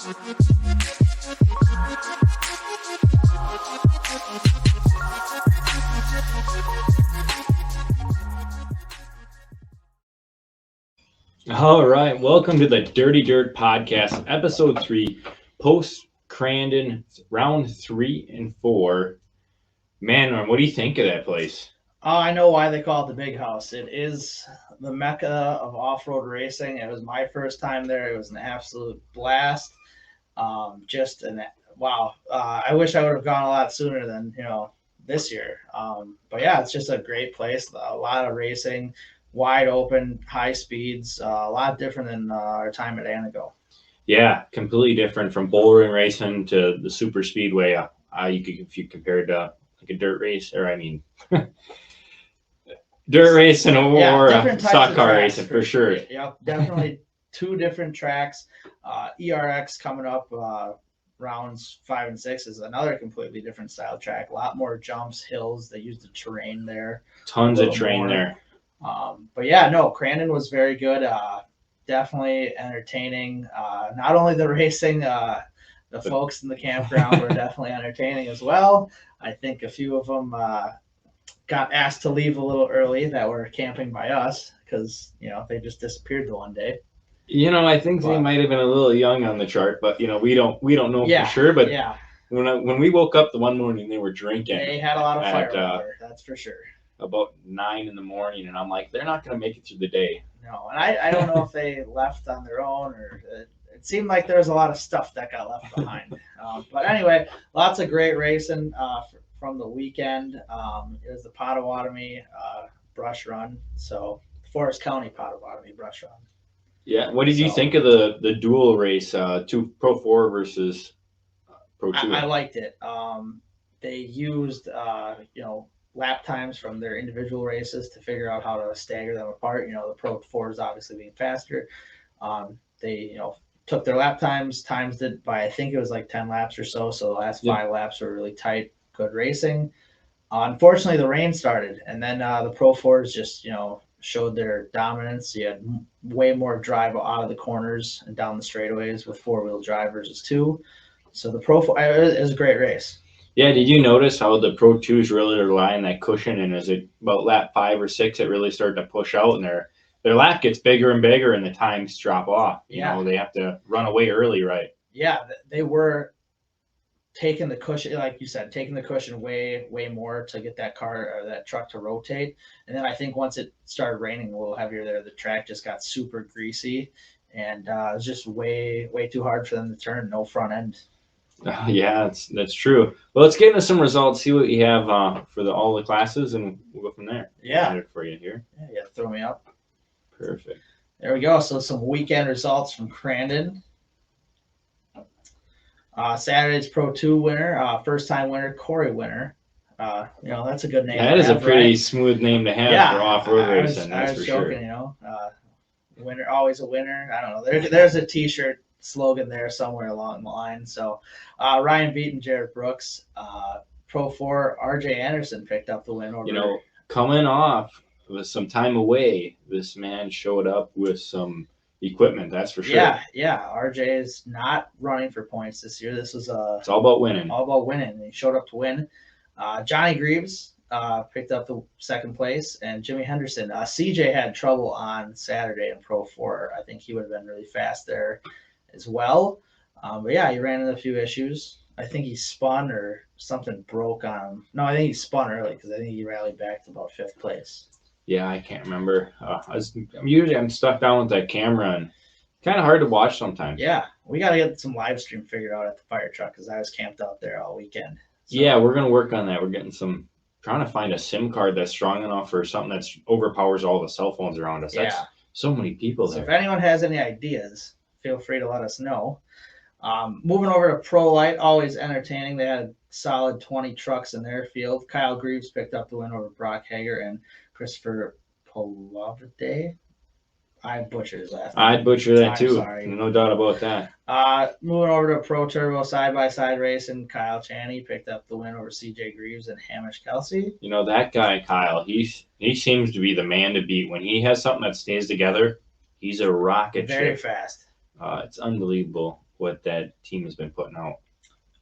All right, welcome to the Dirty Dirt Podcast, Episode 3, post Crandon, round 3 and 4. Man, what do you think of that place? I know why they call it the Big House. It is the mecca of off-road racing. It was my first time there. It was an absolute blast. Wow. I wish I would have gone a lot sooner than this year. But yeah, it's just a great place. A lot of racing, wide open, high speeds. A lot different than our time at Anago. Yeah, completely different from bullring racing to the super speedway. If you compared to like a dirt race, or I mean, dirt racing or stock car racing for sure. Yep, definitely two different tracks. ERX coming up, rounds 5 and 6 is another completely different style track. A lot more jumps, hills. They use the terrain there. Tons of terrain there. But yeah, no, Crandon was very good. Definitely entertaining. Not only the racing, the folks in the campground were definitely entertaining as well. I think a few of them got asked to leave a little early that were camping by us because they just disappeared the one day. I think they might have been a little young on the chart, but we don't know for sure. But yeah, when we woke up the one morning, they were drinking. They had a lot of firepower, that's for sure. About 9 in the morning, and I'm like, they're not going to make it through the day. No, and I don't know if they left on their own or it seemed like there was a lot of stuff that got left behind. But anyway, lots of great racing from the weekend. It was the Potawatomi brush run, so Forest County Potawatomi brush run. Yeah, what did you think of the dual race, Pro 4 versus Pro 2? I liked it. They used lap times from their individual races to figure out how to stagger them apart. The Pro 4 is obviously being faster. They took their lap times it by, I think it was like 10 laps or so. So the last 5 laps were really tight, good racing. Unfortunately, the rain started, and then the Pro 4s just showed their dominance. You had way more drive out of the corners and down the straightaways with 4-wheel drivers too. So the Pro 4, it was a great race. Yeah, did you notice how the Pro 2s really rely on that cushion, and as it about lap 5 or 6, it really started to push out, and their lap gets bigger and bigger, and the times drop off. They have to run away early, right? Yeah, they were taking the cushion, like you said, taking the cushion way more to get that car or that truck to rotate. And then I think once it started raining a little heavier there, the track just got super greasy, and it was just way too hard for them to turn. No front end. Yeah, that's true. Well, let's get into some results, see what you have for all the classes, and we'll go from there. Yeah. Got it for you here. Yeah, throw me up. Perfect. There we go. So some weekend results from Crandon. Saturday's Pro 2 winner, first-time winner, Corey winner. That's a good name. That is a pretty smooth name to have for off-road racing. I was joking, winner, always a winner. I don't know. There's a T-shirt slogan there somewhere along the line. So Ryan Beaton, Jared Brooks, Pro 4, RJ Anderson picked up the win over. Coming off with some time away, this man showed up with some equipment, that's for sure. Yeah. RJ is not running for points this year. This was it's all about winning. He showed up to win. Johnny Greaves picked up the second place, and Jimmy Henderson. CJ had trouble on Saturday in Pro 4. I think he would have been really fast there as well. But yeah, he ran into a few issues. I think he spun or something broke on him. No, I think he spun early because I think he rallied back to about 5th place. Yeah, I can't remember. I'm stuck down with that camera, and kind of hard to watch sometimes. Yeah, we got to get some live stream figured out at the fire truck because I was camped out there all weekend. So. Yeah, we're going to work on that. We're trying to find a SIM card that's strong enough for something that overpowers all the cell phones around us. That's so many people there. So if anyone has any ideas, feel free to let us know. Moving over to Pro Light, always entertaining. They had a solid 20 trucks in their field. Kyle Greaves picked up the win over Brock Hager and Christopher Polovade. I butchered his last name. I'd butcher that too. Sorry. No doubt about that. Moving over to Pro Turbo side-by-side racing, Kyle Chaney picked up the win over CJ Greaves and Hamish Kelsey. That guy, Kyle, he seems to be the man to beat. When he has something that stays together, he's a rocket ship. Very fast. It's unbelievable. what that team has been putting out.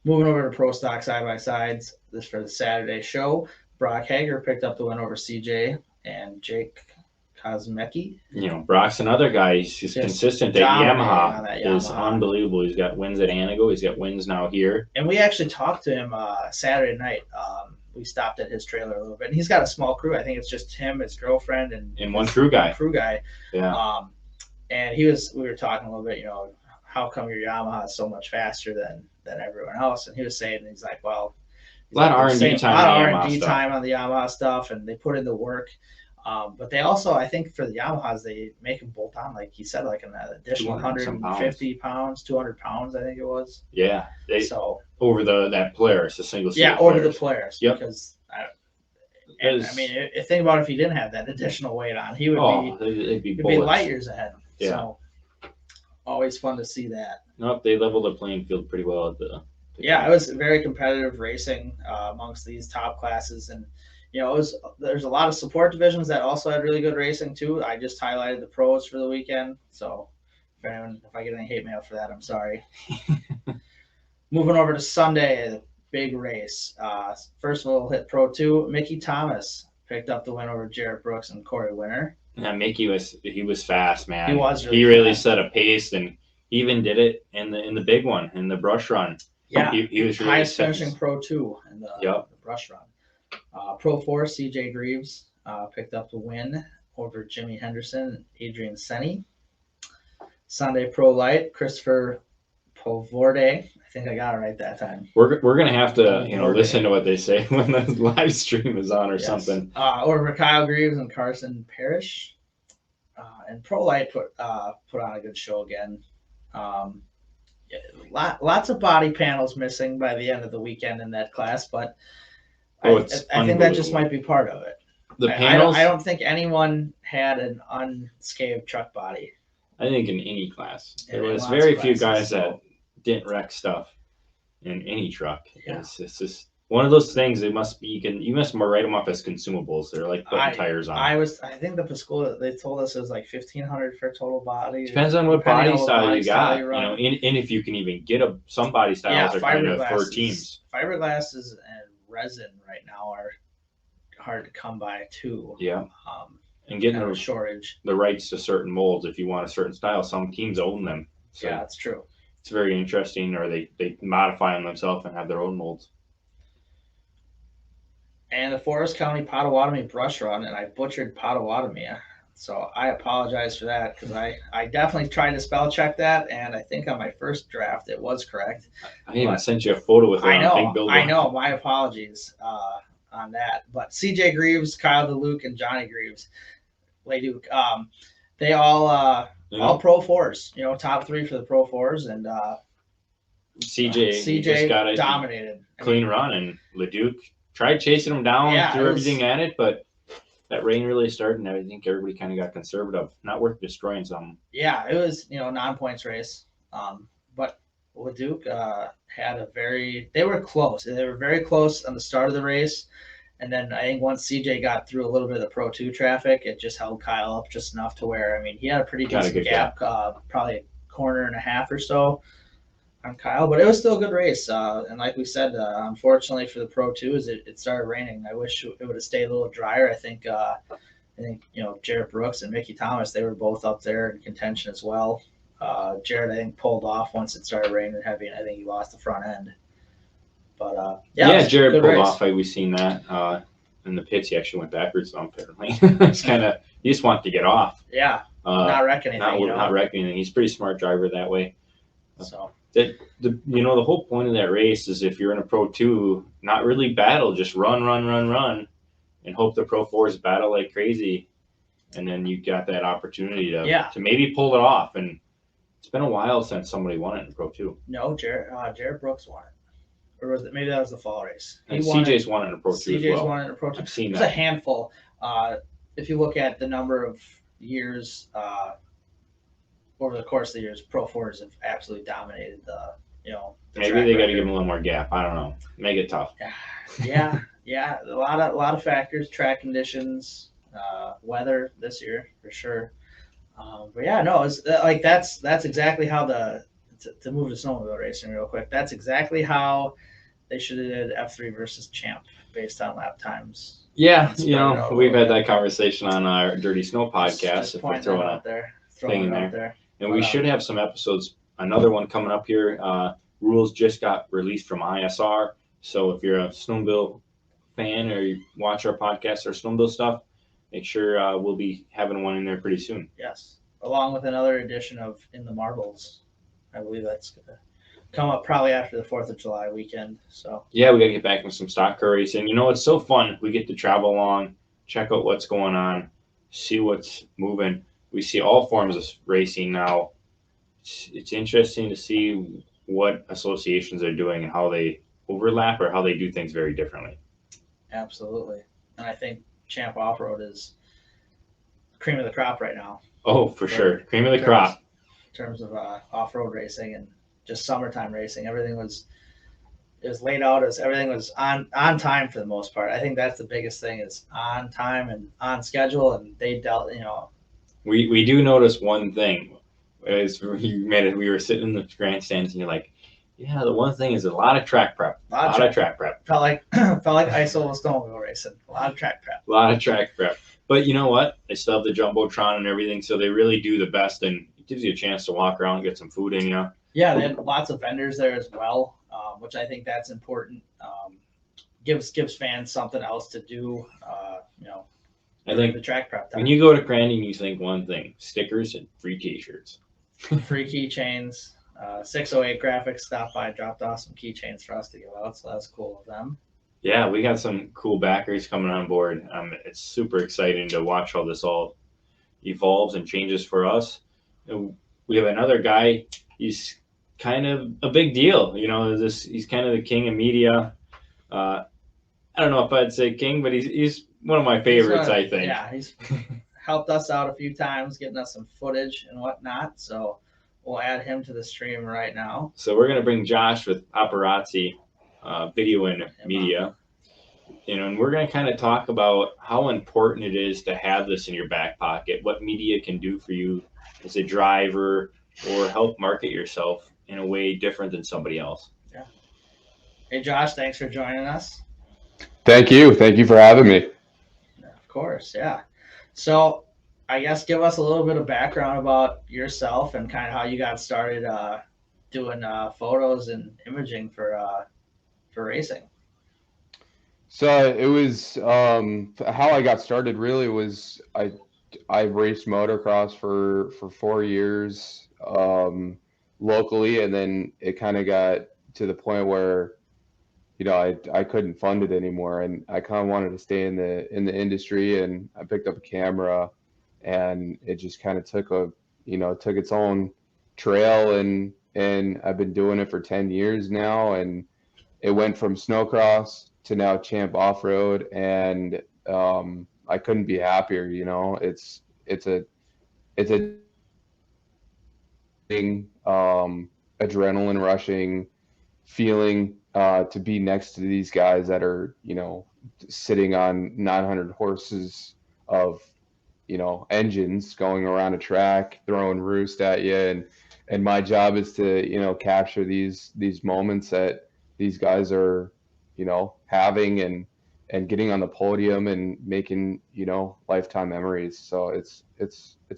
Moving over to Pro Stock Side by Sides, this for the Saturday show. Brock Hager picked up the win over CJ and Jake Kosmecki. Brock's another guy. He's just consistent. That Yamaha is unbelievable. He's got wins at Anago. He's got wins now here. And we actually talked to him Saturday night. We stopped at his trailer a little bit. And he's got a small crew. I think it's just him, his girlfriend, and one crew guy. Yeah. And we were talking a little bit, how come your Yamaha is so much faster than everyone else? And he was saying, he's like, well, a lot of R&D time on the Yamaha stuff, and they put in the work. But they also, I think for the Yamahas, they make them bolt on, like he said, like an additional 150 pounds, 200 pounds, I think it was. Yeah. Over that Polaris, the single seat. Yeah, over the Polaris. Yep. Because, think about if he didn't have that additional weight on, he would be light years ahead. Yeah. So, always fun to see that. Nope, they leveled the playing field pretty well at the it was very competitive racing amongst these top classes, and there's a lot of support divisions that also had really good racing too. I just highlighted the pros for the weekend, so if I get any hate mail for that, I'm sorry. Moving over to Sunday, the big race. First of all, hit Pro 2. Mickey Thomas picked up the win over Jarrett Brooks and Corey Winter. Yeah, Mickey was fast, man. He was. He really set a pace, and he even did it in the big one, in the brush run. Yeah, he was really highest finishing Pro 2 in the brush run. Pro 4, CJ Greaves picked up the win over Jimmy Henderson and Adrian Senni. Sunday Pro Light, Christopher Povorde. I think I got it right that time. We're gonna have to listen to what they say when the live stream is on or something. Over Kyle Greaves and Carson Parrish. And Pro Light put on a good show again. Lots of body panels missing by the end of the weekend in that class, but I think that just might be part of it. The panels. I don't think anyone had an unscathed truck body. I think in any class there was very few guys that didn't wreck stuff in any truck. Yeah. It's just one of those things. You must write them off as consumables. They're like putting tires on. I think the Pascola, they told us it was like $1,500 for a total body. Depends on what body style you got. And if you can even get some body styles are kind of for teams. Fiberglass and resin right now are hard to come by too. Yeah. And getting a shortage. The rights to certain molds, if you want a certain style, some teams own them. So yeah, that's true. It's very interesting, or they modify them themselves and have their own molds. And the Forest County Potawatomi brush run, and I butchered Potawatomi, so I apologize for that, because I definitely tried to spell check that, and I think on my first draft it was correct. I even sent you a photo with it on Big Billboard. I know. My apologies on that. But CJ Greaves, Kyle DeLuke, and Johnny Greaves, Leduc, they all Pro 4s. Top 3 for the Pro 4s, and CJ just got a dominated clean run, and Leduc tried chasing him down, threw everything at it, but that rain really started, and I think everybody kind of got conservative. Not worth destroying something. Yeah, it was non-points race, but Leduc they were close. They were very close on the start of the race, and then I think once CJ got through a little bit of the Pro 2 traffic, it just held Kyle up just enough to where, he had a pretty decent gap, probably a corner and a half or so on Kyle, but it was still a good race. And like we said, unfortunately for the Pro 2s, it started raining. I wish it would have stayed a little drier. I think Jarrett Brooks and Mickey Thomas, they were both up there in contention as well. Jarrett, I think, pulled off once it started raining heavy, and I think he lost the front end. But Jarrett pulled off. We've seen that in the pits. He actually went backwards, apparently. It's he just wanted to get off. Yeah, not wrecking anything. Not wrecking anything. He's a pretty smart driver that way. So. The whole point of that race is, if you're in a Pro 2, not really battle, just run, and hope the Pro 4s battle like crazy, and then you got that opportunity to maybe pull it off. And it's been a while since somebody won it in Pro 2. No, Jarrett Brooks won it, or was it? Maybe that was the fall race. CJ's won it in a Pro 2 as well. CJ's won it in a Pro 2. I've seen that. There's a handful. If you look at the number of years. Over the course of the years, Pro 4s have absolutely dominated the maybe they got to give them a little more gap. I don't know. Make it tough. Yeah. A lot of factors, track conditions, weather this year for sure. But it's like that's exactly how to move to snowmobile racing real quick, that's exactly how they should have did F3 versus Champ based on lap times. Yeah, Spread it out a we've little had bit. that conversation on our Dirty Snow podcast. Just If we're pointing that throwing out a there, thing in throwing it out there. there. And But, we should have some episodes. Another one coming up here. Rules just got released from ISR. So if you're a snowmobile fan or you watch our podcast or snowmobile stuff, make sure we'll be having one in there pretty soon. Yes, along with another edition of In the Marbles. I believe that's gonna come up probably after the 4th of July weekend. So Yeah, we got to get back with some stock car racing. It's so fun. We get to travel along, check out what's going on, see what's moving. We see all forms of racing now. It's interesting to see what associations are doing and how they overlap or how they do things very differently. absolutely, and I think Champ Off Road is cream of the crop right now. Oh, for sure. Cream of the crop. In terms of off road racing and just summertime racing, it was laid out as everything was on time for the most part. I think that's the biggest thing is on time and on schedule, and they dealt. We do notice one thing. As we were sitting in the grandstands, and you're like, yeah, the one thing is a lot of track prep. A lot of track prep. Felt like ISO was snowmobile racing. A lot of track prep. A lot of track prep. But you know what? They still have the Jumbotron and everything, so they really do the best, and it gives you a chance to walk around and get some food in you. Yeah, they had lots of vendors there as well, which I think that's important. Gives fans something else to do. I think the track prep time. When you go to Crandon, you think one thing: stickers and free T-shirts. Free keychains. 608 Graphics stopped by, dropped off some keychains for us to give out, so that's cool of them. Yeah, we got some cool backers coming on board. It's super exciting to watch how this all evolves and changes for us. We have another guy. He's kind of a big deal. He's kind of the king of media. I don't know if I'd say king, but he's one of my favorites, I think. Yeah, he's helped us out a few times, getting us some footage and whatnot. So we'll add him to the stream right now. So we're going to bring Josh with Papperazzi, video and media. And we're going to kind of talk about how important it is to have this in your back pocket, what media can do for you as a driver or help market yourself in a way different than somebody else. Yeah. Hey, Josh, thanks for joining us. Thank you. Thank you for having me. Of course, yeah. So I guess give us a little bit of background about yourself and kind of how you got started doing photos and imaging for racing. So it was how I got started really was I raced motocross for 4 years locally, and then it kind of got to the point where I couldn't fund it anymore, and I kind of wanted to stay in the industry, and I picked up a camera, and it just kind of took its own trail, and I've been doing it for 10 years now, and it went from snowcross to now Champ Off-Road, and I couldn't be happier. It's a adrenaline rushing feeling to be next to these guys that are sitting on 900 horses of engines going around a track throwing roost at you, and my job is to capture these moments that these guys are having and getting on the podium and making lifetime memories. So it's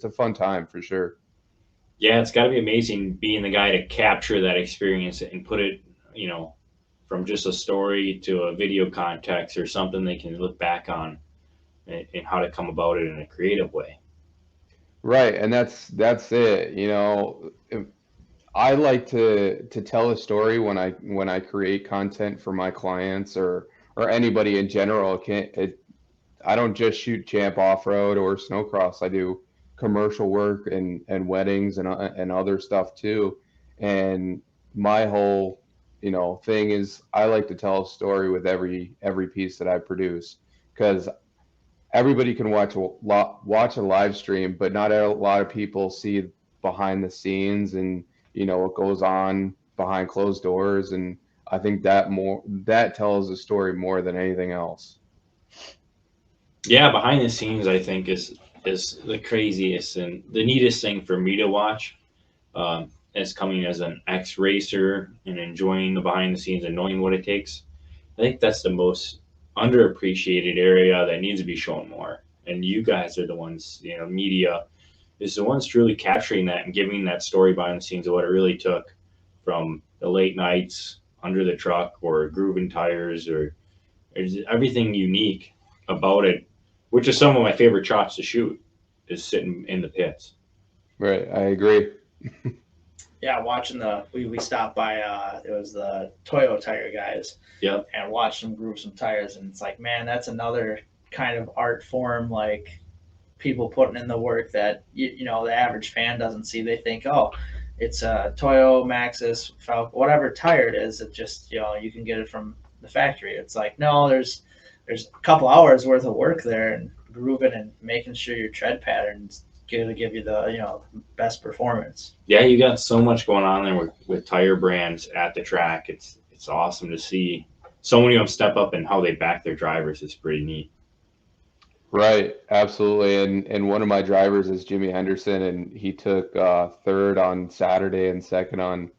a fun time for sure. Yeah, it's got to be amazing being the guy to capture that experience and put it from just a story to a video context or something they can look back on and how to come about it in a creative way. Right, and that's it. I like to tell a story when I create content for my clients or anybody in general. I don't just shoot Champ Off-Road or snowcross. I do commercial work and weddings and other stuff too. And my whole thing is I like to tell a story with every piece that I produce, because everybody can watch a live stream, but not a lot of people see behind the scenes and what goes on behind closed doors. And I think that tells a story more than anything else. Yeah, behind the scenes I think is the craziest and the neatest thing for me to watch. as coming as an ex-racer and enjoying the behind the scenes and knowing what it takes, I think that's the most underappreciated area that needs to be shown more. And you guys are the ones, media is the ones truly capturing that and giving that story behind the scenes of what it really took from the late nights under the truck or grooving tires or everything unique about it, which is some of my favorite shots to shoot, is sitting in the pits. Right, I agree. Yeah, watching we stopped by it was the Toyo tire guys. Yep. And watched them groove some tires, and it's like, man, that's another kind of art form, like people putting in the work that the average fan doesn't see. They think, oh, it's a Toyo, Maxxis, Falcon, whatever tire it is. It just you can get it from the factory. It's like, no, there's a couple hours worth of work there, and grooving and making sure your tread patterns going to give you the best performance. Yeah, you got so much going on there with tire brands at the track. It's awesome to see so many of them step up and how they back their drivers. Is pretty neat. Right, absolutely. And one of my drivers is Jimmy Henderson, and he took third on Saturday and third on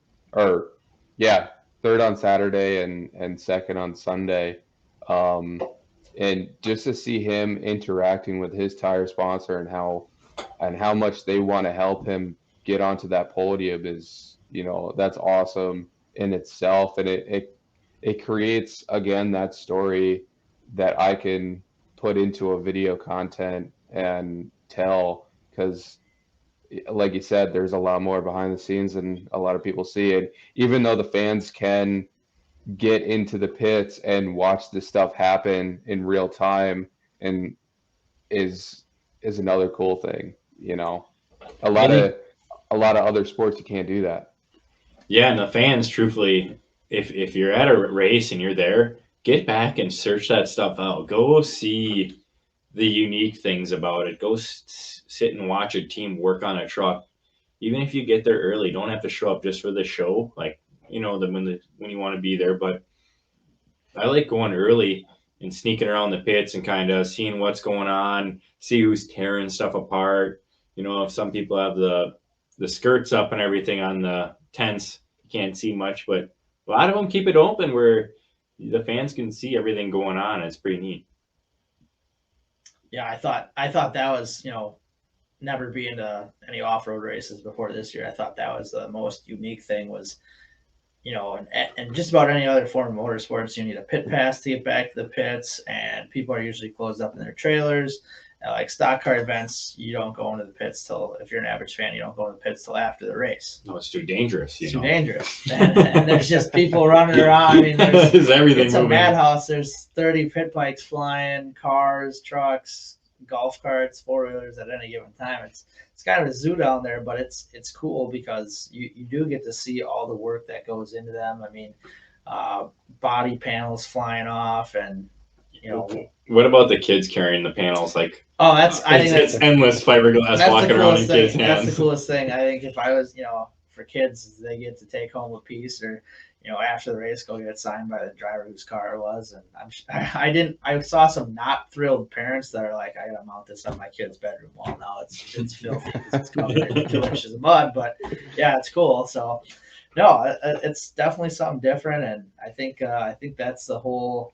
Saturday and second on Sunday. And just to see him interacting with his tire sponsor and how much they want to help him get onto that podium is, that's awesome in itself. And it creates, again, that story that I can put into a video content and tell, because like you said, there's a lot more behind the scenes than a lot of people see. And even though the fans can get into the pits and watch this stuff happen in real time, and is another cool thing, a lot of other sports you can't do that. Yeah, and the fans, truthfully, if you're at a race and you're there, get back and search that stuff out. Go see the unique things about it. Go sit and watch a team work on a truck. Even if you get there early, don't have to show up just for the show, like, when you want to be there. But I like going early and sneaking around the pits and kind of seeing what's going on, see who's tearing stuff apart. If some people have the skirts up and everything on the tents, you can't see much, but a lot of them keep it open where the fans can see everything going on. It's pretty neat. Yeah, I thought that was, never being to any off-road races before this year. I thought that was the most unique thing was, and just about any other form of motorsports, you need a pit pass to get back to the pits, and people are usually closed up in their trailers. Like stock car events, you don't go into the pits till, if you're an average fan, you don't go into the pits till after the race. No, it's too dangerous. It's too dangerous. And there's just people running around. I mean, there's everything. It's a madhouse. There's 30 pit bikes flying, cars, trucks, golf carts, four-wheelers at any given time. It's kind of a zoo down there, but it's cool because you do get to see all the work that goes into them. I mean, body panels flying off, and What about the kids carrying the panels? Like, I think it's endless fiberglass walking around in kids' hands. That's the coolest thing. I think if I was, for kids, they get to take home a piece, or after the race, go get it signed by the driver whose car it was. And I saw some not thrilled parents that are like, I gotta mount this on my kid's bedroom wall now. It's filthy because it's covered in 2 inches of mud. But yeah, it's cool. So no, it's definitely something different, and I think that's the whole.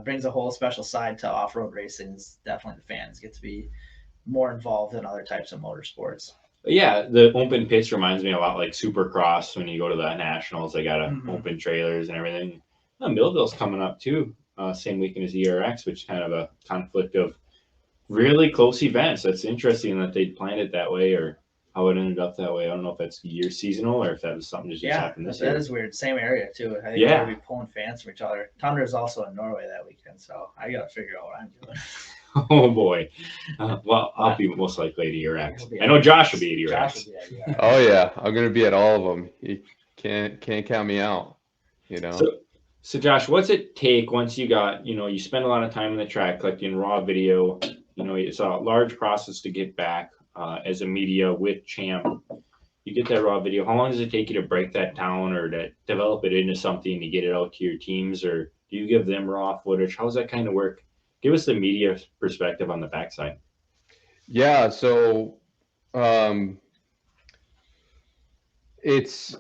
Brings a whole special side to off-road racing. Is definitely the fans get to be more involved in other types of motorsports. Yeah, the open pits reminds me a lot like Supercross. When you go to the nationals, they got open trailers and everything. Millville's coming up too, same weekend as ERX, which is kind of a conflict of really close events. That's interesting that they planned it that way, or how it ended up that way. I don't know if that's year seasonal or if that was something that just happened this year. That is weird. Same area too. I think they're gonna be pulling fans from each other. Tundra is also in Norway that weekend, so I gotta figure out what I'm doing. Oh boy. Well, I'll be most likely at ERX. I know Josh will be at ERX. Oh yeah, I'm gonna be at all of them. You can't count me out. So Josh, what's it take once you got, you spend a lot of time in the track collecting raw video. It's a large process to get back. As a media with Champ, you get that raw video. How long does it take you to break that down or to develop it into something to get it out to your teams, or do you give them raw footage? How does that kind of work? Give us the media perspective on the backside. Yeah, so it's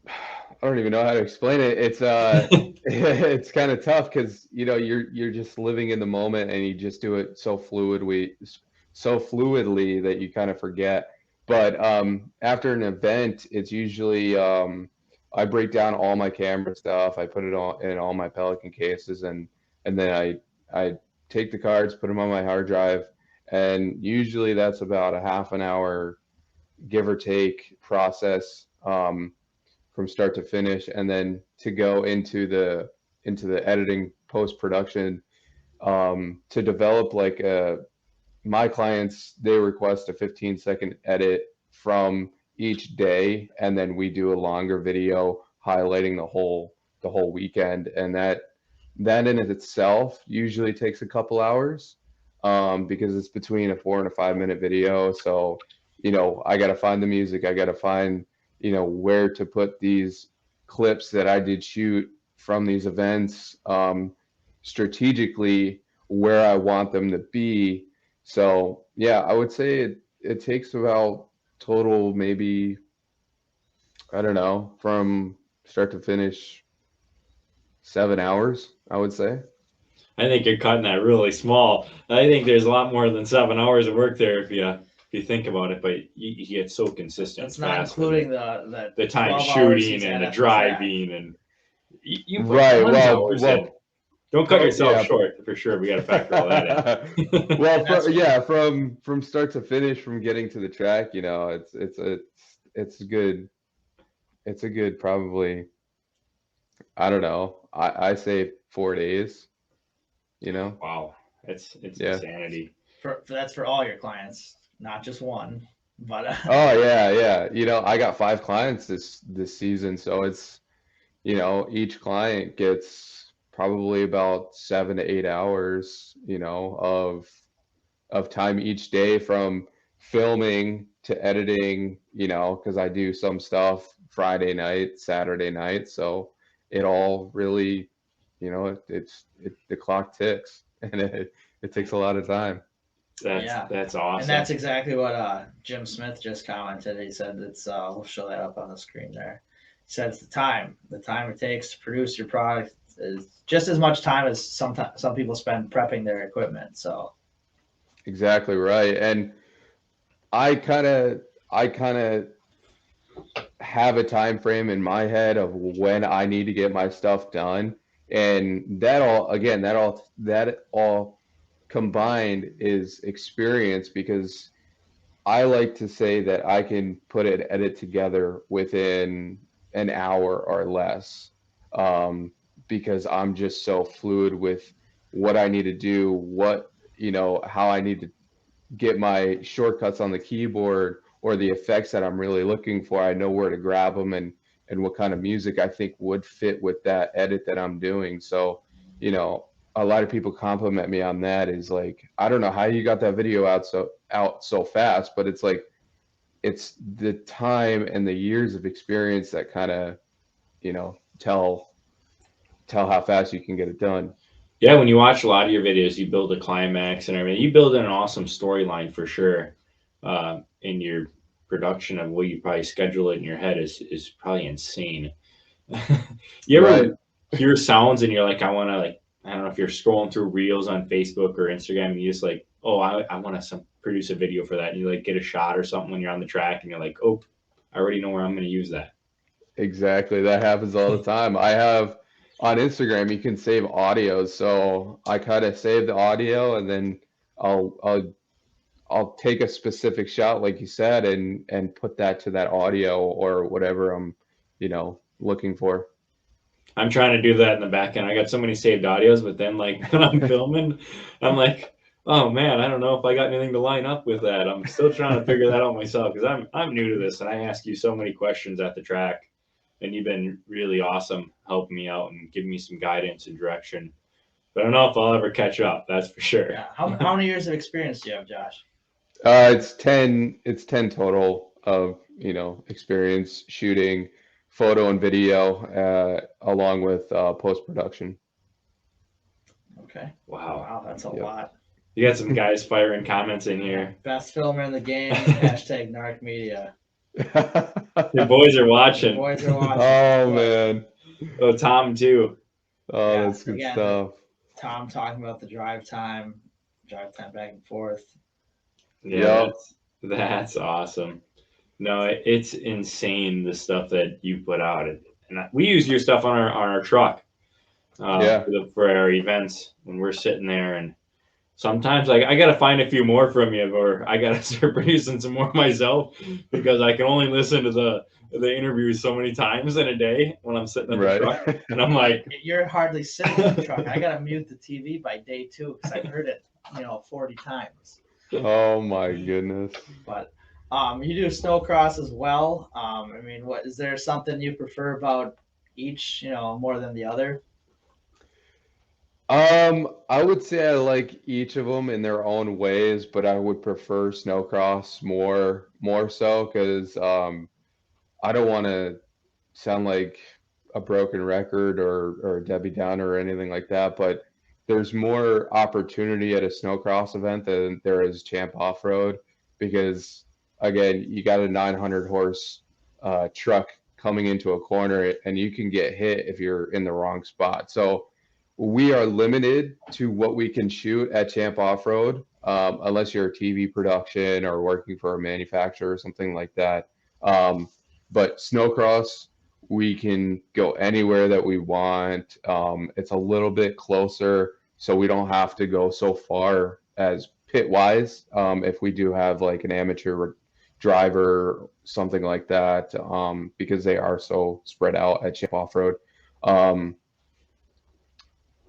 I don't even know how to explain it. It's it's kind of tough because you're just living in the moment and you just do it so fluidly that you kind of forget. But after an event, it's usually I break down all my camera stuff. I put it all in all my Pelican cases, and then I take the cards, put them on my hard drive, and usually that's about a half an hour, give or take, process. From start to finish, and then to go into the editing post production, to develop like my clients, they request a 15-second edit from each day, and then we do a longer video highlighting the whole weekend, and that in itself usually takes a couple hours, because it's between a 4 and a 5 minute video. So I got to find the music, I got to find where to put these clips that I did shoot from these events, strategically where I want them to be. So yeah, I would say it takes about total, maybe, I don't know, from start to finish, 7 hours, I would say. I think you're cutting that really small. I think there's a lot more than 7 hours of work there if you think about it. But you get so consistent. That's not fast with including it. the the time 12 hours shooting he's and had the at the track. driving, and you put Right. tons of hours in. Well, Don't cut pro- yourself yeah. short for sure. We got to factor all that in. Well, That's- yeah, from start to finish, from getting to the track, it's a good probably, I don't know. I say 4 days. Wow, it's Yeah. insanity. That's for all your clients, not just one. But Oh yeah. I got 5 clients this season, so it's each client gets probably about 7 to 8 hours, of time each day, from filming to editing, because I do some stuff Friday night, Saturday night. So it all really, the clock ticks, and it takes a lot of time. That's awesome. And that's exactly what Jim Smith just commented. He said we'll show that up on the screen there. He said it's the time it takes to produce your product is just as much time as some people spend prepping their equipment. So Exactly right. And I kind of have a time frame in my head of when I need to get my stuff done, and that all combined is experience, because I like to say that I can put an edit together within an hour or less, because I'm just so fluid with what I need to do, how I need to get my shortcuts on the keyboard, or the effects that I'm really looking for. I know where to grab them, and what kind of music I think would fit with that edit that I'm doing. So, a lot of people compliment me on that, is like, I don't know how you got that video out so fast, but it's like, it's the time and the years of experience that kind of, tell how fast you can get it done. Yeah, when you watch a lot of your videos, you build a climax and everything. You build an awesome storyline for sure. In your production of what you probably schedule it in your head is probably insane. You ever hear sounds and you're like, I want to, like, I don't know if you're scrolling through reels on Facebook or Instagram and you just like, oh, I want to produce a video for that. And you like get a shot or something when you're on the track and you're like, oh, I already know where I'm going to use that. Exactly. That happens all the time. I have on Instagram, you can save audios. So I kind of save the audio, and then I'll take a specific shot, like you said, and put that to that audio or whatever I'm, looking for. I'm trying to do that in the back end. I got so many saved audios, but then like when I'm filming, I'm like, oh man, I don't know if I got anything to line up with that. I'm still trying to figure that out myself, because I'm new to this and I ask you so many questions at the track, and you've been really awesome helping me out and giving me some guidance and direction. But I don't know if I'll ever catch up. That's for sure. yeah, how many years of experience do you have, Josh? It's 10 total of, experience shooting photo and video, along with post-production. Okay. Wow. That's a Yep. lot. You got some guys firing comments in here. Best filmer in the game. Hashtag Narc Media. Your boys are The watching. boys are watching. Oh man. Oh, Tom too. Oh, Yeah, that's good again, stuff. Tom talking about the drive time back and forth. Yeah, Yep. that's awesome. No, it's insane the stuff that you put out, and we use your stuff on our truck Yeah. for our events when we're sitting there, and sometimes I got to find a few more from you, or I got to start producing some more myself because I can only listen to the interviews so many times in a day when I'm sitting at the truck, Right. and I'm like, You're hardly sitting in the truck. I gotta mute the TV by day 2 because I've heard it, 40 times. Oh my goodness. But you do snowcross as well. I mean, what is there something you prefer about each, more than the other? I would say I like each of them in their own ways, but I would prefer snowcross more so because I don't want to sound like a broken record or a Debbie Downer or anything like that, but there's more opportunity at a snowcross event than there is Champ Off-Road because again, you got a 900 horse truck coming into a corner and you can get hit if you're in the wrong spot. So we are limited to what we can shoot at Champ Off-Road, unless you're a TV production or working for a manufacturer or something like that. But snowcross, we can go anywhere that we want. It's a little bit closer, so we don't have to go so far as pit wise. If we do have like an amateur driver, something like that, because they are so spread out at Champ Off Road. Um,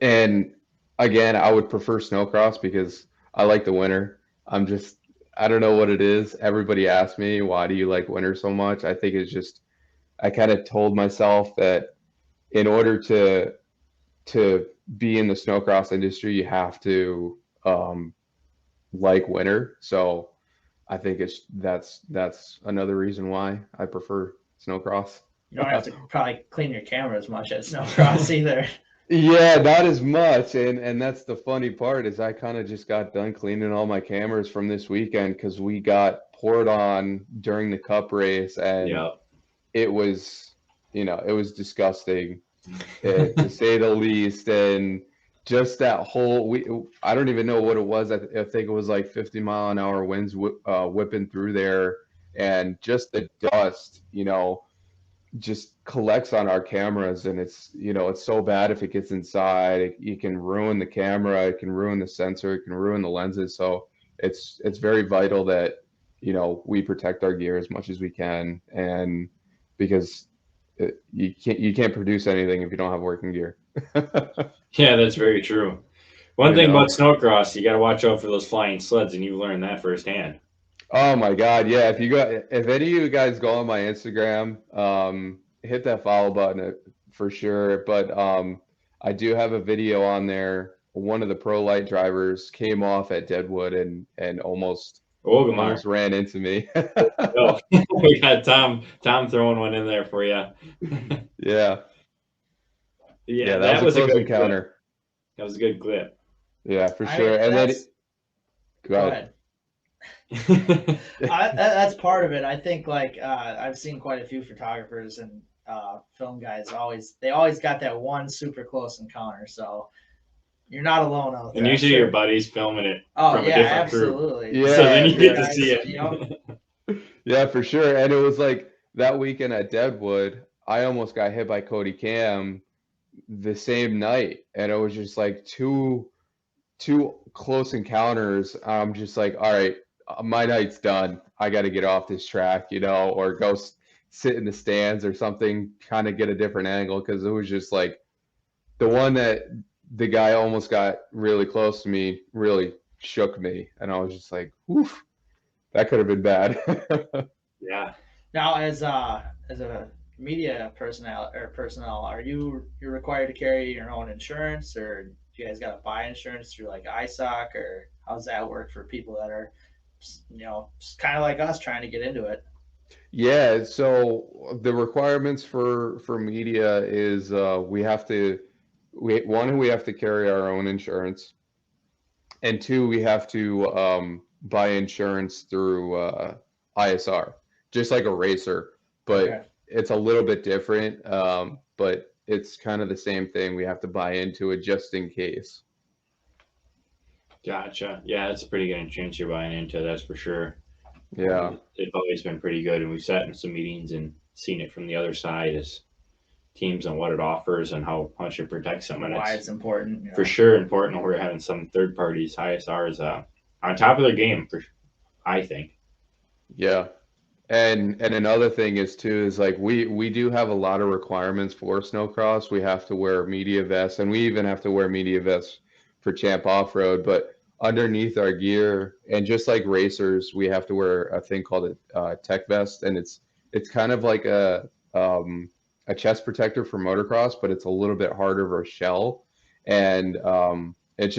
and again, I would prefer snowcross because I like the winter. I don't know what it is. Everybody asks me, why do you like winter so much? I think it's just, I kind of told myself that in order to be in the snowcross industry, you have to like winter. So I think that's another reason why I prefer snowcross. You don't have to probably clean your camera as much at snowcross either. Yeah, not as much, and that's the funny part is I kind of just got done cleaning all my cameras from this weekend because we got poured on during the cup race, and yeah. it was, it was disgusting, to say the least. And just that whole I don't even know what it was. I think it was like 50-mile-an-hour winds whipping through there, and just the dust, just collects on our cameras, and it's so bad if it gets inside. It can ruin the camera, it can ruin the sensor, it can ruin the lenses. So it's very vital that we protect our gear as much as we can, and because you can't produce anything if you don't have working gear. Yeah, that's very true. One thing about snowcross, you got to watch out for those flying sleds, and you've learned that firsthand. Oh my God, yeah. If any of you guys go on my Instagram, hit that follow button for sure. But I do have a video on there. One of the pro light drivers came off at Deadwood and almost ran into me. Oh, we got Tom throwing one in there for you. Yeah. Yeah, that was a close good encounter. Clip. That was a good clip. Yeah, for sure. And then go ahead. That's part of it. I think I've seen quite a few photographers and film guys they always got that one super close encounter. So you're not alone out there. And usually your buddy's filming it from a different absolutely. Crew. Yeah, so then you get to see it. Yep. Yeah, for sure. And it was like that weekend at Deadwood, I almost got hit by Cody Cam the same night, and it was just like two close encounters. I'm just like, all right, my night's done. I got to get off this track, or go sit in the stands or something, kind of get a different angle, because it was just like the one that the guy almost got really close to me really shook me, and I was just like, oof, that could have been bad. Yeah. Now, as a media personnel, are you're required to carry your own insurance, or do you guys got to buy insurance through like ISOC, or how's that work for people that are, kind of like us trying to get into it? Yeah, so the requirements for media is we have to carry our own insurance, and two, we have to buy insurance through ISR. just like a racer, but Okay. it's a little bit different. But it's kind of the same thing. We have to buy into it just in case. Gotcha. Yeah, that's a pretty good insurance you're buying into. That's for sure. Yeah. They've always been pretty good, and we've sat in some meetings and seen it from the other side as teams and what it offers and how much it protects them. And Why it's it's important. You know? for sure important. We're having some third parties, ISRs, on top of their game. I think. Yeah. And another thing is like we do have a lot of requirements for snowcross. We have to wear media vests, and we even have to wear media vests for Champ Off-Road. But underneath our gear, and just like racers, we have to wear a thing called a tech vest, and it's kind of like a chest protector for motocross, but it's a little bit harder of a shell, and it's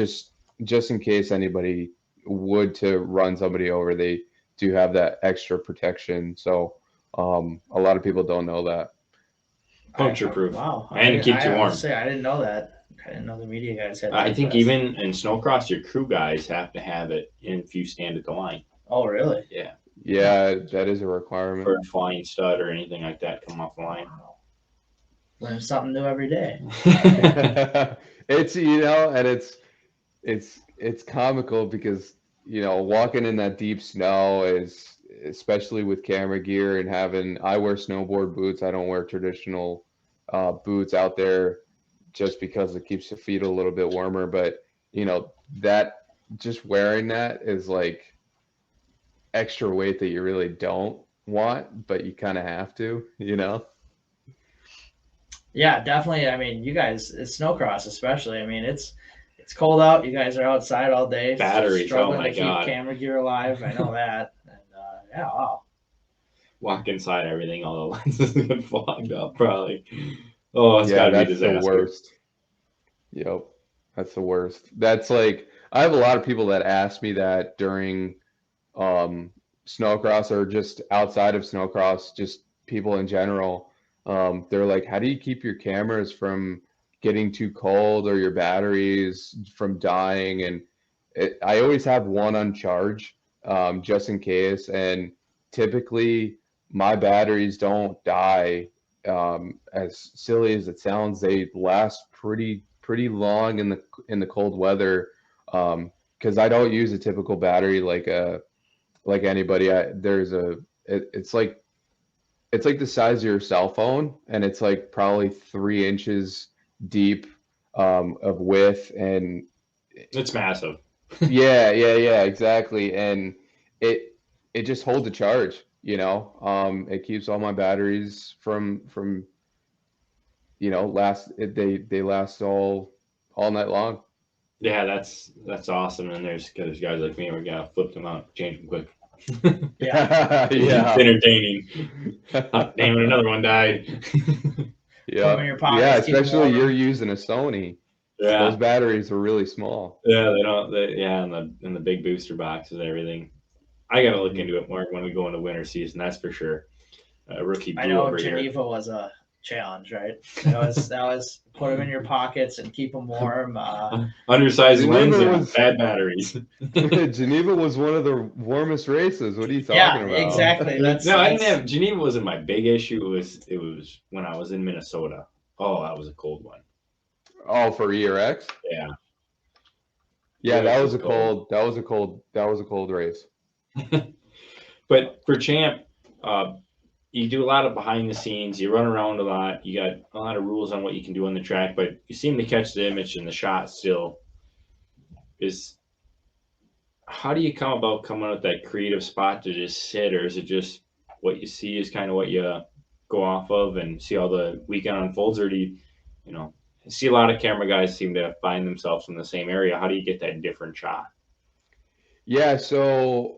just in case anybody would to run somebody over, they do have that extra protection. So a lot of people don't know that. Puncture proof. Wow. And it keeps you warm. I didn't know that. I didn't know the media guys had. I think vests. even in snowcross, your crew guys have to have it if you stand at the line. Oh, really? Yeah. Yeah, that is a requirement. For a flying stud or anything like that come off the line. Wow. Learn something new every day. It's and it's comical because walking in that deep snow is, especially with camera gear and I wear snowboard boots. I don't wear traditional boots out there just because it keeps the feet a little bit warmer. But that just wearing that is like extra weight that you really don't want, but you kind of have to. Yeah, definitely. I mean, you guys, it's snowcross especially. I mean, it's cold out. You guys are outside all day, Batteries, struggling oh my to keep God. camera gear alive. I know that. And yeah, wow. Walk inside, everything, all the lenses get fogged up, probably. Oh, it's gotta be a That's the disaster. worst. Yep, that's the worst. That's like, I have a lot of people that ask me that during snowcross or just outside of snowcross, just people in general. They're like, how do you keep your cameras from getting too cold or your batteries from dying? And I always have one on charge, just in case. And typically my batteries don't die. As silly as it sounds, they last pretty long in the cold weather. Because I don't use a typical battery like anybody. It's like the size of your cell phone, and it's like probably 3 inches deep of width, and It's massive. yeah, exactly. And it just holds a charge. It keeps all my batteries from they last all night long. Yeah, that's awesome. And there's guys like me, we gotta flip them out, change them quick. Yeah. Yeah. It's entertaining. Damn it, another one died. Yeah. Put 'em in your pockets, Yeah, keep 'em especially warm. you're using a Sony. Yeah. Those batteries are really small. Yeah, they don't. Yeah, in the big booster boxes and everything. I gotta look into it more when we go into winter season. That's for sure. Rookie blue I know over here. Geneva was a challenge, right? That was put them in your pockets and keep them warm. Undersized Geneva lens and was- bad batteries. Geneva was one of the warmest races. What are you talking Yeah, about? exactly. No, I didn't have Geneva. Wasn't my big issue. It was when I was in Minnesota. Oh, that was a cold one. Oh, for ERX? Yeah. Yeah, It that was was a cold race. But for Champ, you do a lot of behind the scenes. You run around a lot. You got a lot of rules on what you can do on the track, but you seem to catch the image and the shot still. How do you come about coming up with that creative spot to just sit, or is it just what you see is kind of what you go off of and see how the weekend unfolds, or do you see a lot of camera guys seem to find themselves in the same area? How do you get that different shot? Yeah, so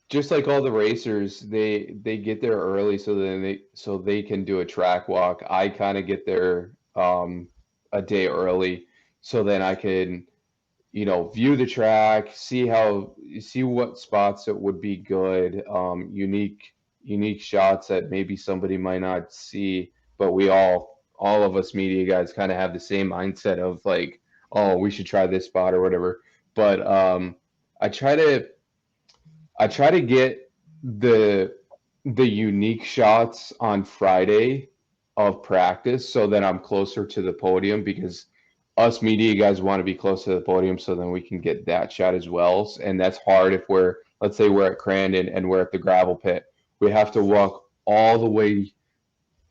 just like all the racers, they get there early so they can do a track walk. I kind of get there a day early so then I can view the track, see what spots that would be good, unique shots that maybe somebody might not see, but we all of us media guys kind of have the same mindset of like, oh, we should try this spot or whatever. But I try to get the unique shots on Friday of practice so that I'm closer to the podium, because us media guys want to be close to the podium so then we can get that shot as well. And that's hard if let's say we're at Crandon and we're at the gravel pit. We have to walk all the way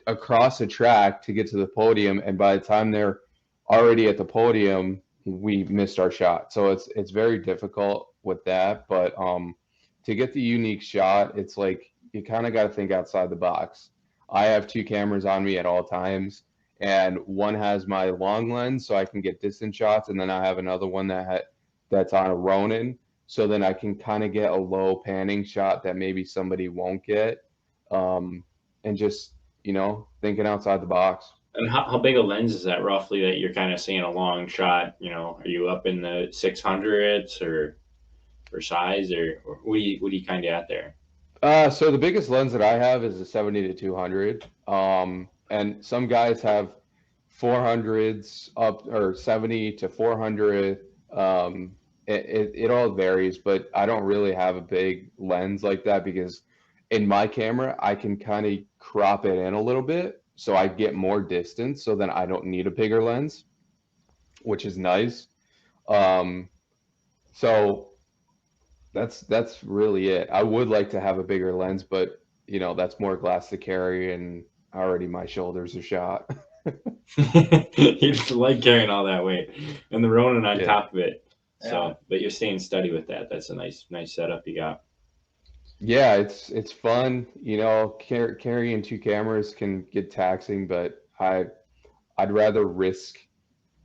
across the track to get to the podium, and by the time they're already at the podium, we missed our shot. So it's very difficult with that. But to get the unique shot, it's like you kind of got to think outside the box. I have 2 cameras on me at all times, and one has my long lens so I can get distant shots, and then I have another one that's on a Ronin, so then I can kind of get a low panning shot that maybe somebody won't get, and just thinking outside the box. And how big a lens is that roughly that you're kind of seeing a long shot? Are you up in the 600s or for size, or what do you kind of at there? So the biggest lens that I have is a 70-200. And some guys have 400s up, or 70-400. It all varies, but I don't really have a big lens like that, because in my camera, I can kind of crop it in a little bit so I get more distance, so then I don't need a bigger lens, which is nice. So that's really it. I would like to have a bigger lens, but that's more glass to carry, and already my shoulders are shot. You just like carrying all that weight and the Ronin on Yeah. top of it. So, Yeah. but you're staying steady with that. That's a nice setup you got. Yeah, it's fun. Carrying 2 cameras can get taxing, but I'd rather risk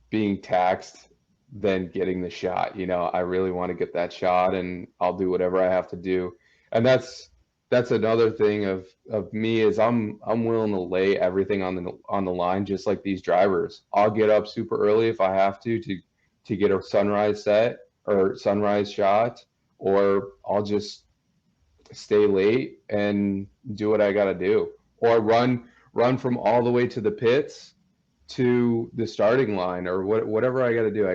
being taxed than getting the shot. I really want to get that shot, and I'll do whatever I have to do. And that's another thing of me, is I'm willing to lay everything on the line, just like these drivers. I'll get up super early if I have to get a sunrise set or sunrise shot, or I'll just stay late and do what I got to do, or run from all the way to the pits to the starting line, or whatever I got to do.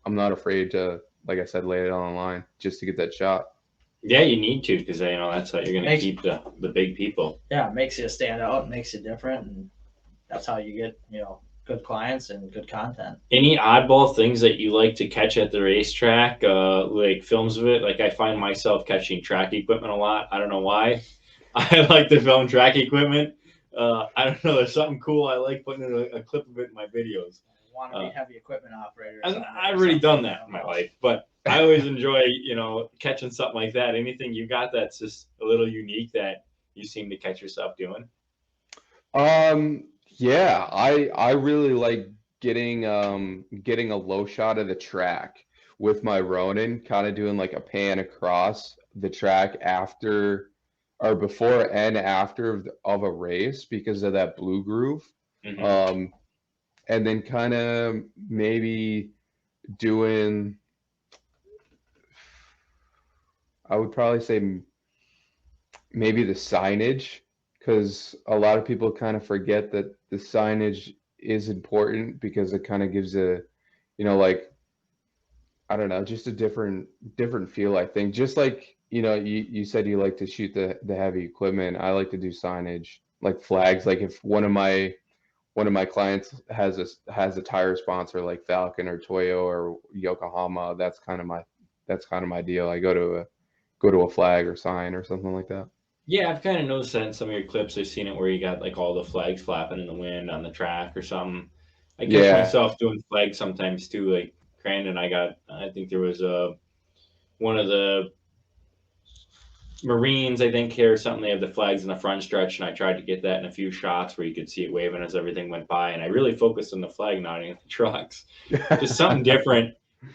I'm not afraid to, like I said, lay it on the line just to get that shot. Yeah, you need to, because that's how you're going to keep the big people. Yeah, it makes you stand out, makes you different, and that's how you get good clients and good content. Any oddball things that you like to catch at the racetrack, like films of it? Like I find myself catching track equipment a lot. I don't know why. I like to film track equipment. I don't know. There's something cool. I like putting a clip of it in my videos. Want to be heavy equipment operator. I've already done that in my life, but I always enjoy, catching something like that. Anything you got that's just a little unique that you seem to catch yourself doing? Yeah, I really like getting a low shot of the track with my Ronin, kind of doing like a pan across the track after, or before and after of a race, because of that blue groove. Mm-hmm. And then kind of maybe doing, I would probably say maybe the signage, because a lot of people kind of forget that the signage is important, because it kind of gives a, like, I don't know, just a different feel, I think. Just like, you said you like to shoot the heavy equipment. I like to do signage, like flags. Like if one of my clients has a tire sponsor like Falcon or Toyo or Yokohama, that's kind of my deal. I go to a flag or sign or something like that. Yeah, I've kind of noticed that in some of your clips. I've seen it where you got like all the flags flapping in the wind on the track or something. I catch myself doing flags sometimes too. Like Crandon, I think there was one of the Marines, I think, here or something. They have the flags in the front stretch, and I tried to get that in a few shots where you could see it waving as everything went by. And I really focused on the flag, not on the trucks. Just something different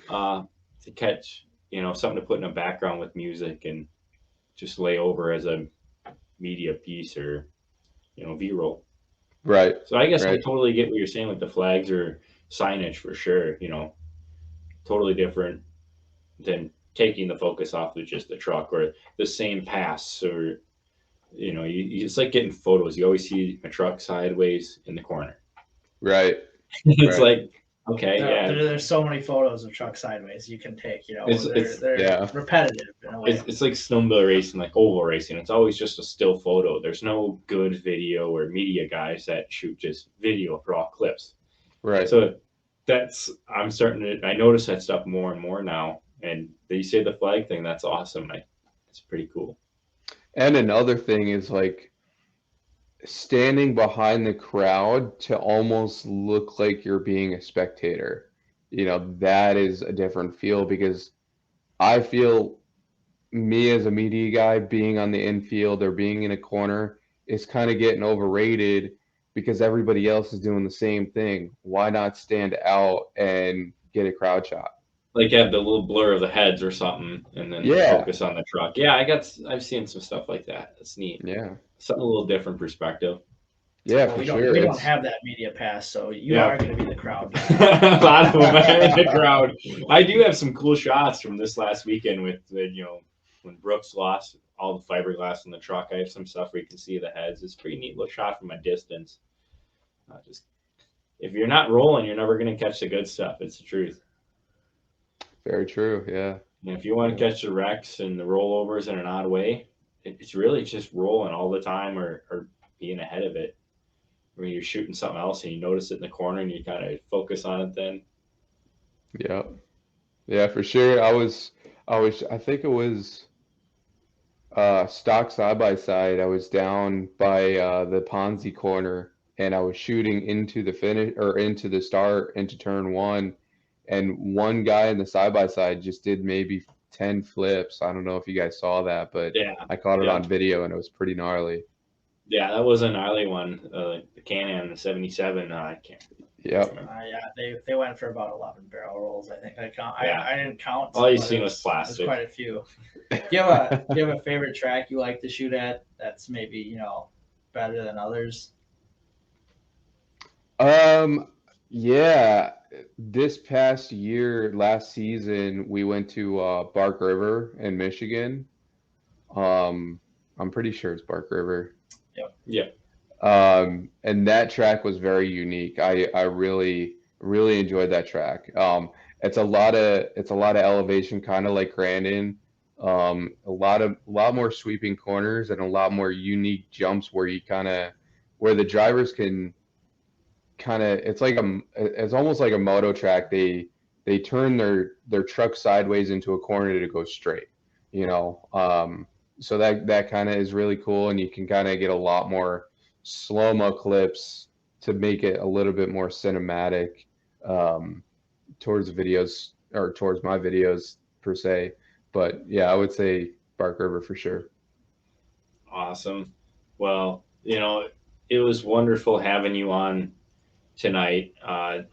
to catch, something to put in a background with music and just lay over as a media piece or B-roll. Right. So I guess right. I totally get what you're saying with the flags or signage for sure. Totally different than taking the focus off of just the truck or the same pass, or it's like getting photos. You always see a truck sideways in the corner. Right. It's right. like Okay, yeah. There's so many photos of truck sideways you can take. They're yeah. repetitive in a way. It's like snowmobile racing, like oval racing. It's always just a still photo. There's no good video or media guys that shoot just video raw clips. Right. So I'm starting to, I notice that stuff more and more now. And they say the flag thing, that's awesome. It's pretty cool. And another thing is like standing behind the crowd to almost look like you're being a spectator. That is a different feel because I feel me as a media guy being on the infield or being in a corner is kind of getting overrated because everybody else is doing the same thing. Why not stand out and get a crowd shot? Like have the little blur of the heads or something, and then Yeah. focus on the truck. Yeah, I've seen some stuff like that. That's neat. Yeah. Something a little different perspective. Yeah, Well, for we sure. don't have that media pass, so you Yeah. are going to be the crowd guy. A lot of them are in the crowd. I do have some cool shots from this last weekend with when Brooks lost all the fiberglass in the truck. I have some stuff where you can see the heads. It's a pretty neat little shot from a distance. Just if you're not rolling, you're never going to catch the good stuff. It's the truth. Very true. Yeah. And if you want to catch the wrecks and the rollovers in an odd way, it's really just rolling all the time or being ahead of it. When you're shooting something else and you notice it in the corner and you kind of focus on it then. Yeah. Yeah, for sure. I think it was stock side by side. I was down by the Ponzi corner and I was shooting into the finish or into the start into turn one, and one guy in the side by side just did maybe 10 flips. I don't know if you guys saw that, but Yeah. I caught it Yeah. on video and it was pretty gnarly. Yeah, that was a gnarly one. The Can-Am, the 77. I can't Yep. remember. Yeah, they went for about 11 barrel rolls. I think Yeah. I didn't count. All you but seen it was plastic. There's quite a few. Do you have a favorite track you like to shoot at that's maybe better than others? Yeah, this past year, last season, we went to Bark River in Michigan. I'm pretty sure it's Bark River. Yeah. And that track was very unique. I really enjoyed that track. It's a lot of elevation, kind of like Grandin. A lot more sweeping corners and a lot more unique jumps where where the drivers can it's almost like a moto track. They turn their truck sideways into a corner to go straight, so that kind of is really cool, and you can kind of get a lot more slow-mo clips to make it a little bit more cinematic towards videos or towards my videos per se. But yeah, I would say Bark River for sure. Awesome. Well, it was wonderful having you on tonight.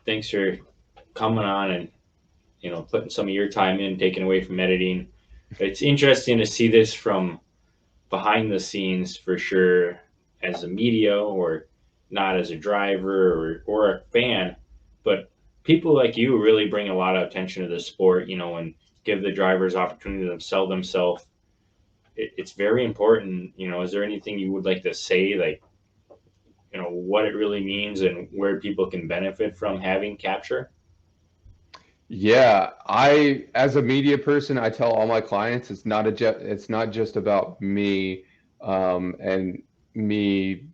Thanks for coming on and putting some of your time in, taking away from editing. It's interesting to see this from behind the scenes for sure, as a media or not as a driver or a fan, but people like you really bring a lot of attention to the sport, and give the drivers opportunity to sell themselves. It's very important. Is there anything you would like to say, like, what it really means and where people can benefit from having capture? Yeah, as a media person, I tell all my clients it's not just about me and me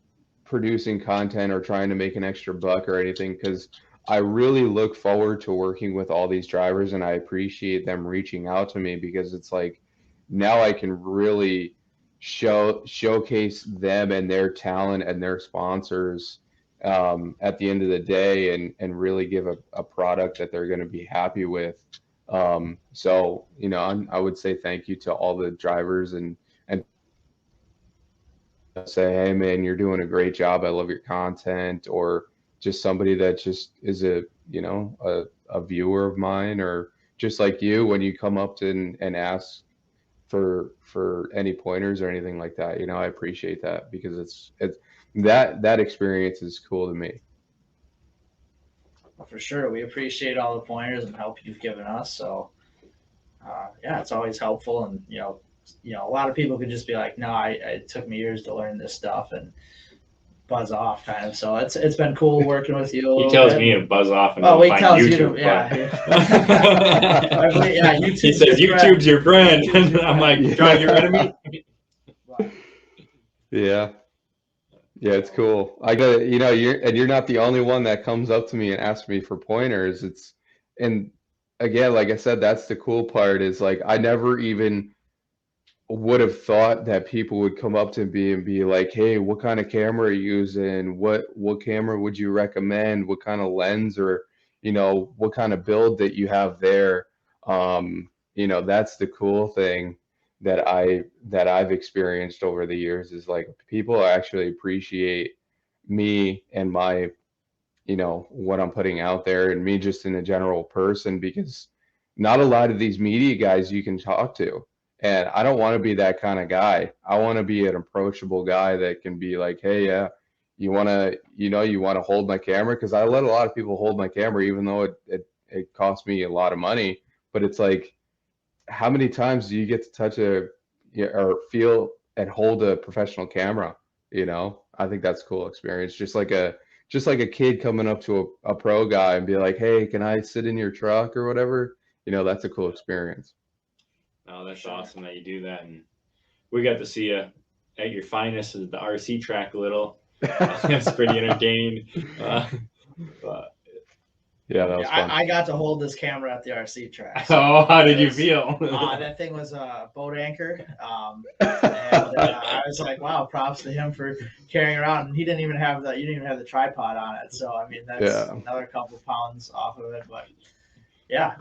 producing content or trying to make an extra buck or anything, because I really look forward to working with all these drivers and I appreciate them reaching out to me, because it's like now I can really showcase them and their talent and their sponsors at the end of the day, and really give a product that they're going to be happy with. So I would say thank you to all the drivers and say, hey man, you're doing a great job, I love your content, or just somebody that just is a viewer of mine, or just like you, when you come up to and ask for any pointers or anything like that, I appreciate that, because it's that experience is cool to me. For sure, we appreciate all the pointers and help you've given us. So yeah, it's always helpful. And a lot of people could just be like, no, it took me years to learn this stuff, and buzz off kind of. So it's been cool working with you. He tells me to buzz off and Oh, he find tells YouTube, you to, yeah. but- I believe, yeah, YouTube's he says your YouTube's your friend, YouTube's your and I'm friend. like, trying your enemy. Yeah. Yeah, it's cool. I got, you're not the only one that comes up to me and asks me for pointers. And again, like I said, that's the cool part is like, I never even would have thought that people would come up to me and be like, hey, what kind of camera are you using? What camera would you recommend? What kind of lens or, what kind of build that you have there? That's the cool thing that I've experienced over the years is like people actually appreciate me and my, what I'm putting out there and me just in a general person because not a lot of these media guys you can talk to. And I don't want to be that kind of guy. I want to be an approachable guy that can be like, hey, yeah, you want to hold my camera? Because I let a lot of people hold my camera, even though it cost me a lot of money. But it's like, how many times do you get to touch or feel and hold a professional camera? I think that's a cool experience. Just like a kid coming up to a pro guy and be like, hey, can I sit in your truck or whatever? That's a cool experience. Oh, that's awesome that you do that. And we got to see you at your finest at the RC track a little. That's pretty entertaining. But yeah, that was fun. I got to hold this camera at the RC track. So how did you feel? That thing was a boat anchor. I was like, wow, props to him for carrying around. And you didn't even have the tripod on it. So, I mean, that's another couple pounds off of it. But yeah.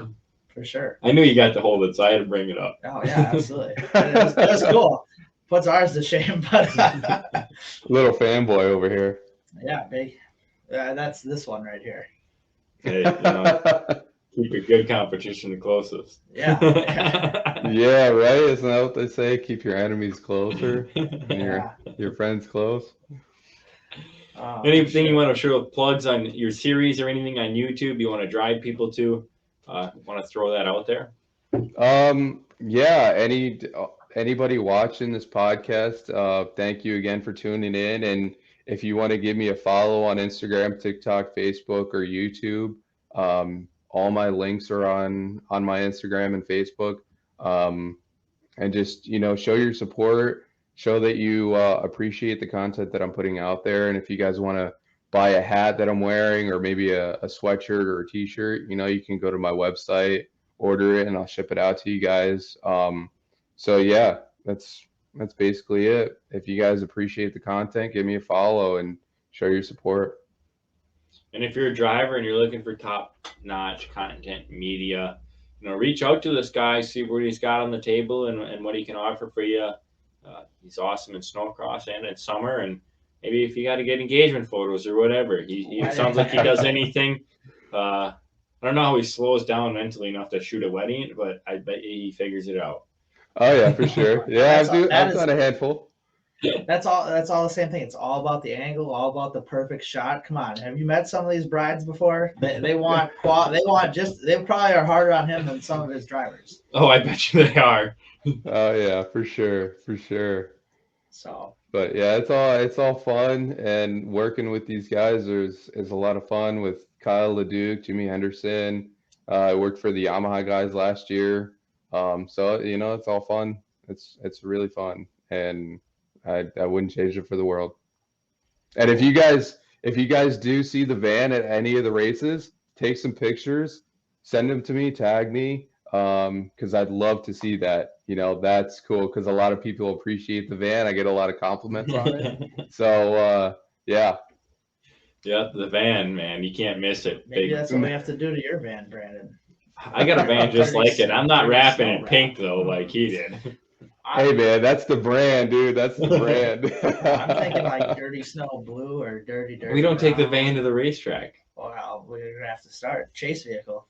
For sure. I knew you got to hold it, so I had to bring it up. Oh yeah, absolutely. It was cool. Puts ours to shame, but little fanboy over here. Yeah, big. That's this one right here. Hey, keep a good competition the closest. Yeah. Yeah, right. Isn't that what they say? Keep your enemies closer and your friends close. Anything you want to show plugs on your series or anything on YouTube you want to drive people to? Want to throw that out there? Yeah, anybody watching this podcast, thank you again for tuning in. And if you want to give me a follow on Instagram, TikTok, Facebook, or YouTube, all my links are on my Instagram and Facebook. And just, show your support, show that you appreciate the content that I'm putting out there. And if you guys want to buy a hat that I'm wearing or maybe a sweatshirt or a t-shirt, you can go to my website, order it, and I'll ship it out to you guys. So yeah, that's basically it. If you guys appreciate the content, give me a follow and show your support. And if you're a driver and you're looking for top-notch content media, reach out to this guy, see what he's got on the table and what he can offer for you. He's awesome in snowcross and in summer, and maybe if you got to get engagement photos or whatever, he sounds like he does anything. I don't know how he slows down mentally enough to shoot a wedding, but I bet he figures it out. Oh yeah, for sure. Yeah, I've done a handful. That's all the same thing. It's all about the angle, all about the perfect shot. Come on, have you met some of these brides before? They want they probably are harder on him than some of his drivers. Oh, I bet you they are. Oh yeah, for sure. So, but yeah, it's all fun, and working with these guys is a lot of fun with Kyle LeDuc, Jimmy Henderson. I worked for the Yamaha guys last year. So it's all fun. It's really fun, and I wouldn't change it for the world. And if you guys do see the van at any of the races, take some pictures, send them to me, tag me, because I'd love to see that. That's cool because a lot of people appreciate the van. I get a lot of compliments on it. So yeah. Yeah, the van, man, you can't miss it. Maybe that's what we have to do to your van, Brandon. I got a van just like it. I'm not wrapping it pink though, like he did. Hey man, that's the brand, dude. That's the brand. I'm thinking like dirty snow blue or dirty. We don't take the van to the racetrack. Well, we're gonna have to start chase vehicle.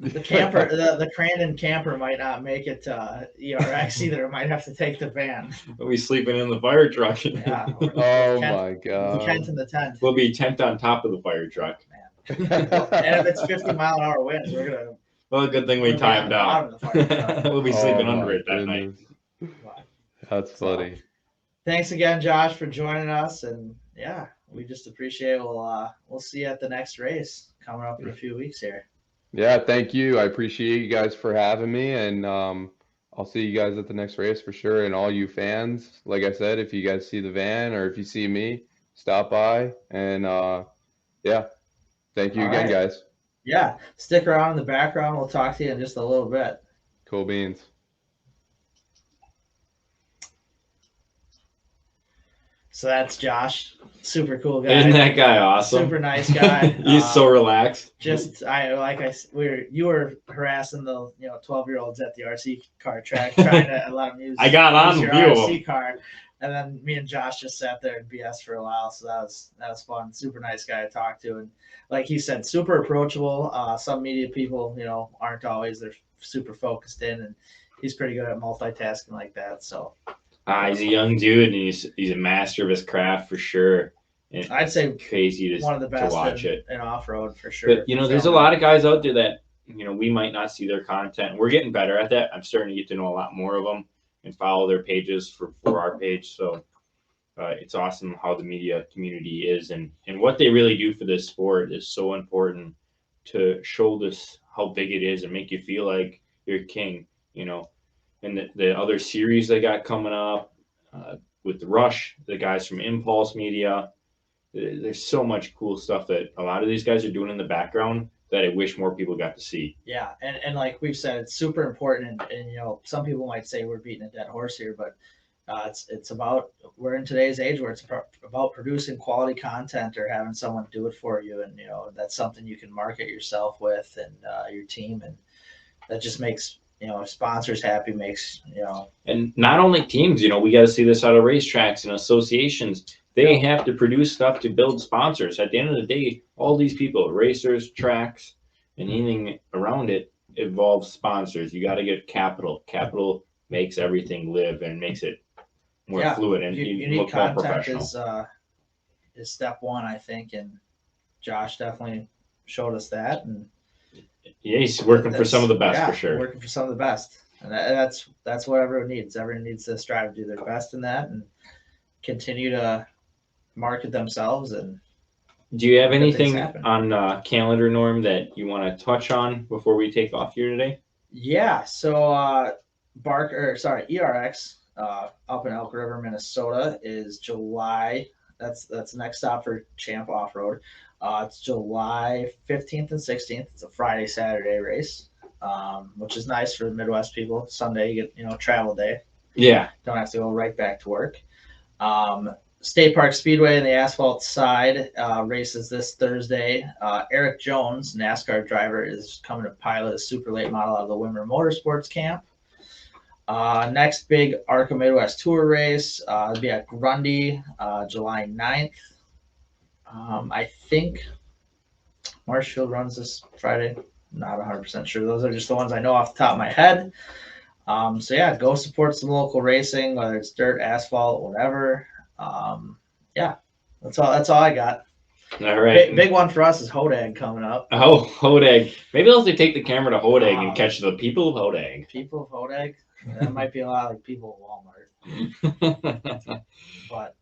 The camper, the Crandon camper might not make it to ERX either. Might have to take the van. We'll be sleeping in the fire truck. Yeah. Oh my god. The tent in the tent. We'll be tent on top of the fire truck. And if it's 50-mile-an-hour winds, we're gonna. Well, good thing we timed out. We'll be sleeping under it that night. That's funny. thanks again, Josh, for joining us. And yeah, we just appreciate it. We'll see you at the next race coming up in a few weeks here. Yeah, thank you. I appreciate you guys for having me, and I'll see you guys at the next race for sure. And all you fans, like I said, if you guys see the van or if you see me, stop by. And yeah, thank you All again, right. guys. Yeah, stick around in the background. We'll talk to you in just a little bit. Cool beans. So that's Josh, super cool guy. Isn't that guy awesome? Super nice guy. He's so relaxed. You were harassing the 12-year-olds at the RC car track, trying to let them use. I got on your a few of RC car, and then me and Josh just sat there and BS for a while. So that was fun. Super nice guy to talk to, and like he said, super approachable. Some media people, aren't always. They're super focused in, and he's pretty good at multitasking like that. So. He's a young dude, and he's a master of his craft for sure. And I'd say crazy one of the best to watch it in off road for sure. But there's a lot of guys out there that we might not see their content. We're getting better at that. I'm starting to get to know a lot more of them and follow their pages for our page. So it's awesome how the media community is and what they really do for this sport is so important to show this how big it is and make you feel like you're king. And the other series they got coming up with the Rush, the guys from Impulse Media. There's so much cool stuff that a lot of these guys are doing in the background that I wish more people got to see. Yeah, and like we've said, it's super important. And some people might say we're beating a dead horse here, but it's about we're in today's age where it's about producing quality content or having someone do it for you, and that's something you can market yourself with and your team, and that just makes. Sponsors happy makes, And not only teams, we got to see this out of racetracks and associations. They have to produce stuff to build sponsors. At the end of the day, all these people, racers, tracks, and anything around it involves sponsors. You got to get capital. Capital makes everything live and makes it more fluid and you look more professional. Is step one, I think, and Josh definitely showed us that. And yeah, he's working for some of the best for sure. Working for some of the best, and that's what everyone needs. Everyone needs to strive to do their best in that and continue to market themselves. And do you have anything on calendar, Norm, that you want to touch on before we take off here today? Yeah. So ERX up in Elk River, Minnesota is July. That's the next stop for Champ Off Road. It's July 15th and 16th. It's a Friday, Saturday race, which is nice for the Midwest people. Sunday, you get, travel day. Yeah. Don't have to go right back to work. State Park Speedway on the asphalt side races this Thursday. Eric Jones, NASCAR driver, is coming to pilot a super late model out of the Wimmer Motorsports camp. Next big ARCA Midwest Tour race will be at Grundy, July 9th. I think Marshfield runs this Friday. Not 100% sure. Those are just the ones I know off the top of my head. So yeah, go support some local racing, whether it's dirt, asphalt, whatever. Yeah, that's all I got. All right. Big one for us is Hodag coming up. Oh, Hodag. Maybe I'll have to take the camera to Hodag and catch the people of Hodag. People of Hodag. That might be a lot like people of Walmart. But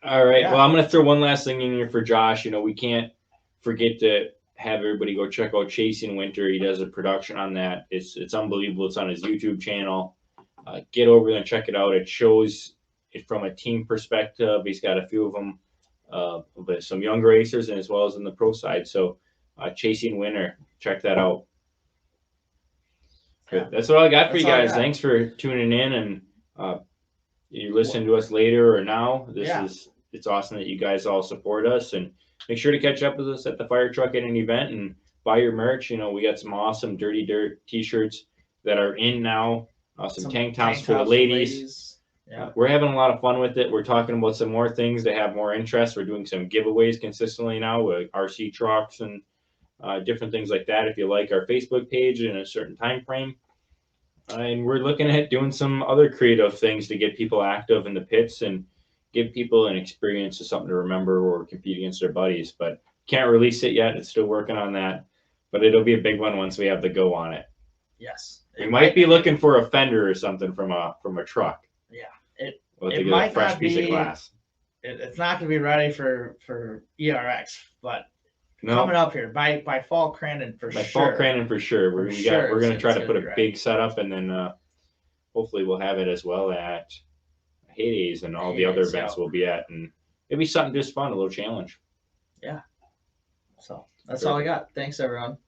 all right. Yeah. Well, I'm going to throw one last thing in here for Josh. We can't forget to have everybody go check out Chasing Winter. He does a production on that. It's unbelievable. It's on his YouTube channel. Get over there and check it out. It shows it from a team perspective. He's got a few of them, but some young racers and as well as in the pro side. So Chasing Winter, check that out. Good. That's all I got for you guys. Thanks for tuning in, and you listen to us later or now. It's awesome that you guys all support us, and make sure to catch up with us at the Fire Truck at an event and buy your merch. We got some awesome Dirty Dirt t-shirts that are in now. Some tank tops for the ladies. Yeah. We're having a lot of fun with it. We're talking about some more things to have more interest. We're doing some giveaways consistently now with RC trucks and different things like that. If you like our Facebook page in a certain time frame, and we're looking at doing some other creative things to get people active in the pits and give people an experience of something to remember or compete against their buddies. But can't release it yet. It's still working on that, but it'll be a big one once we have the go on it. Yes, we might be looking for a fender or something from a truck. Yeah, We'll have It to get a might fresh not piece of be- glass. It's not going to be ready for ERX, but No, coming up here by fall Crandon for by sure. fall Crandon for sure. We're sure gonna try it's to put gonna a be big setup, and then hopefully we'll have it as well at Hades and all the other Hades, events yeah. we'll be at, and it'll be something just fun, a little challenge. So that's all I got. Thanks, everyone.